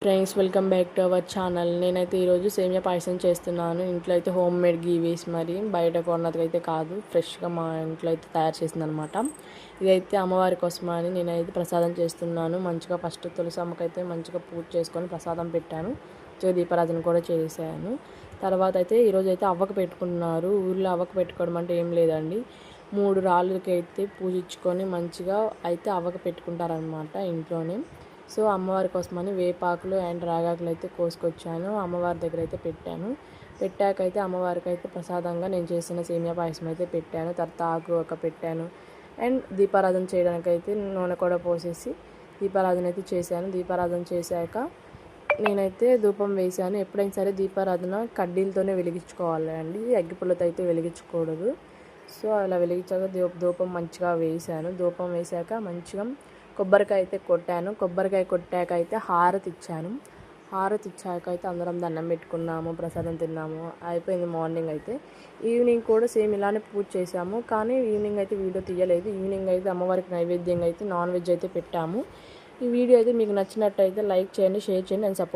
Friends, welcome back to our channel. నేనైతే ఈరోజు సేమియా పాయసం చేస్తున్నాను. ఇంట్లో అయితే హోమ్ మేడ్ గీ వేసి మరి బయట కొన్నది అయితే కాదు, ఫ్రెష్గా మా ఇంట్లో అయితే తయారు చేసిందనమాట. ఇదైతే అమ్మవారి కోసమని నేనైతే ప్రసాదం చేస్తున్నాను. మంచిగా ఫస్ట్ తులసి అమ్మకైతే మంచిగా పూజ చేసుకొని ప్రసాదం పెట్టాను. దీపారాధన కూడా చేశాను. తర్వాత అయితే ఈరోజు అయితే అవ్వకు పెట్టుకున్నారు. ఊళ్ళో అవ్వకు పెట్టుకోవడం అంటే ఏం లేదండి, 3 రాళ్ళకి అయితే పూజించుకొని మంచిగా అయితే అవ్వకు పెట్టుకుంటారనమాట ఇంట్లోనే. సో అమ్మవారి కోసమని వేపాకులు అండ్ రాగాకులు అయితే కోసుకొచ్చాను. అమ్మవారి దగ్గర అయితే పెట్టాను. పెట్టాకైతే అమ్మవారికి అయితే ప్రసాదంగా నేను చేసిన సేమియా పాయసం అయితే పెట్టాను. తర్వాత ఆకు ఒక పెట్టాను. అండ్ దీపారాధన చేయడానికి అయితే నూనె కూడా పోసేసి దీపారాధన అయితే చేశాను. దీపారాధన చేశాక నేనైతే ధూపం వేశాను. ఎప్పుడైనా సరే దీపారాధన కడ్డీలతోనే వెలిగించుకోవాలి అండి, అగ్గిపుల్లతో అయితే వెలిగించకూడదు. సో అలా వెలిగించాక ధూపం మంచిగా వేశాను. ధూపం వేశాక మంచిగా కొబ్బరికాయ అయితే కొట్టాను. కొబ్బరికాయ కొట్టాక అయితే హారతి ఇచ్చాను. హారతి ఇచ్చాక అయితే అందరం దండం పెట్టుకున్నాము, ప్రసాదం తిన్నాము. అయిపోయింది మార్నింగ్ అయితే. ఈవినింగ్ కూడా సేమ్ ఇలానే పూజ చేసాము, కానీ ఈవినింగ్ అయితే వీడియో తీయలేదు. ఈవినింగ్ అయితే అమ్మవారికి నైవేద్యంగా అయితే నాన్ వెజ్ అయితే పెట్టాము. ఈ వీడియో అయితే మీకు నచ్చినట్టయితే లైక్ చేయండి, షేర్ చేయండి అండ్ సపోర్ట్